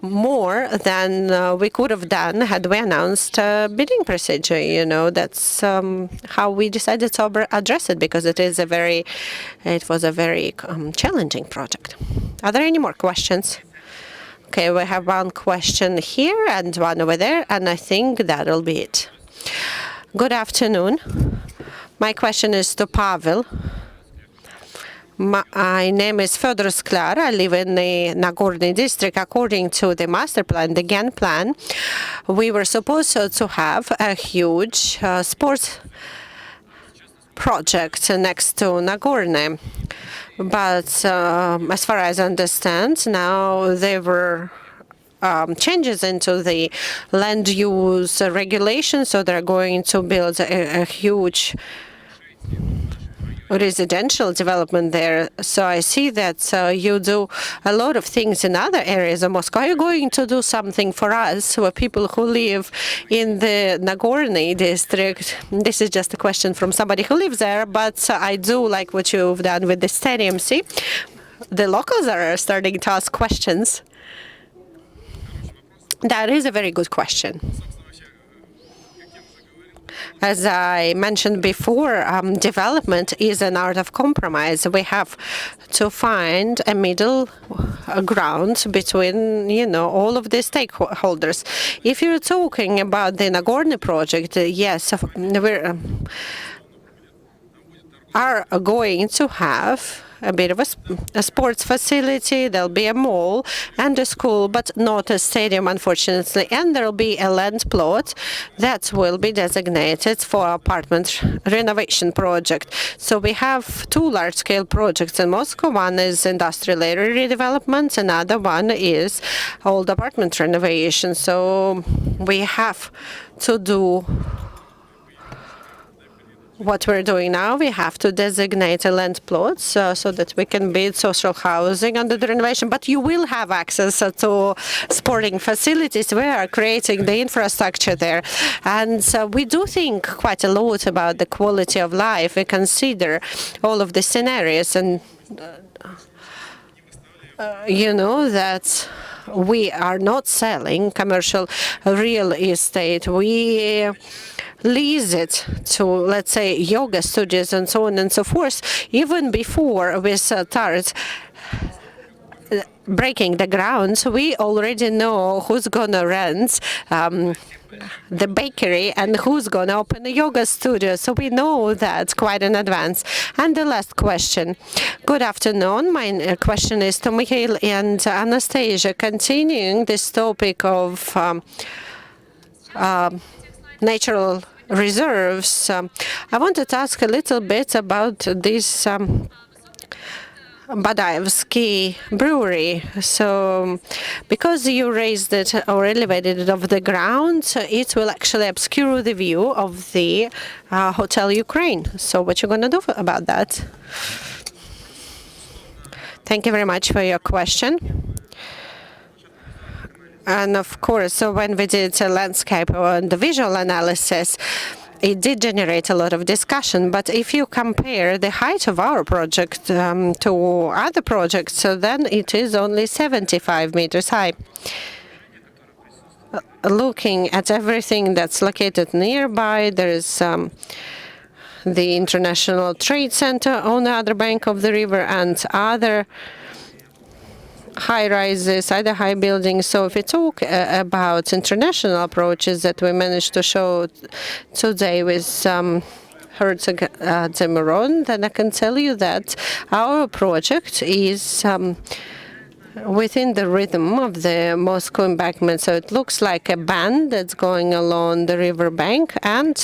more than we could have done had we announced a bidding procedure. That's how we decided to address it, because it was a very challenging project. Are there any more questions? Okay, we have one question here and one over there, and I think that'll be it. Good afternoon. My question is to Pavel. My name is Fyodor Sklar. I live in the Nagorny district. According to the master plan, the GAN plan, we were supposed to have a huge sports project next to Nagorny. But as far as I understand, now there were changes into the land use regulations, so they're going to build a huge residential development there. So I see that you do a lot of things in other areas of Moscow. Are you going to do something for us, for people who live in the Nagorny district? This is just a question from somebody who lives there, but I do like what you've done with the stadium. See, the locals are starting to ask questions. That is a very good question. As I mentioned before, development is an art of compromise. We have to find a middle ground between, all of the stakeholders. If you're talking about the Nagorny project, yes, we are going to have a bit of a sports facility. There'll be a mall and a school, but not a stadium, unfortunately. And there'll be a land plot that will be designated for apartment renovation project. So we have two large-scale projects in Moscow. One is industrial area redevelopment. Another one is old apartment renovation. So we have to do what we're doing now, we have to designate a land plots so that we can build social housing under the renovation. But you will have access to sporting facilities. We are creating the infrastructure there. And we do think quite a lot about the quality of life. We consider all of the scenarios. And you know that we are not selling commercial real estate. We lease it to, let's say, yoga studios and so on and so forth, even before we start breaking the ground. We already know who's going to rent the bakery and who's going to open a yoga studio. So we know that quite in advance. And the last question. Good afternoon. My question is to Mikhail and Anastasia. Continuing this topic of natural reserves, I wanted to ask a little bit about this Battersea brewery. So, because you raised it or elevated it off the ground, it will actually obscure the view of the Hotel Ukraine. So, what you going to do about that? Thank you very much for your question. And of course, so when we did a landscape and the visual analysis, it did generate a lot of discussion. But if you compare the height of our project to other projects, so then it is only 75 meters high. Looking at everything that's located nearby, there's the International Trade Center on the other bank of the river and other high-rises, other high buildings. So if we talk about international approaches that we managed to show today with Herzog Demeron, then I can tell you that our project is within the rhythm of the Moscow embankment. So it looks like a band that's going along the riverbank, and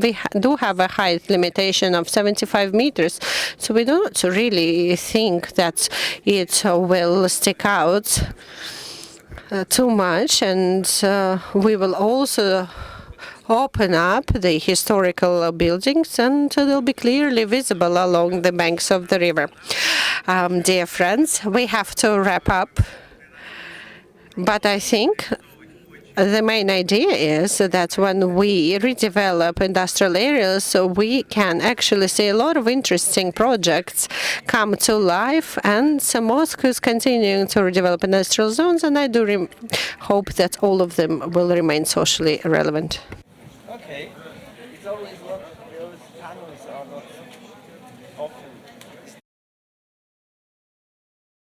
we do have a height limitation of 75 meters. So we don't really think that it will stick out too much, and we will also open up the historical buildings, and they'll be clearly visible along the banks of the river. Dear friends, we have to wrap up, but I think the main idea is that when we redevelop industrial areas, so we can actually see a lot of interesting projects come to life, and Moscow is continuing to redevelop industrial zones, and I do hope that all of them will remain socially relevant.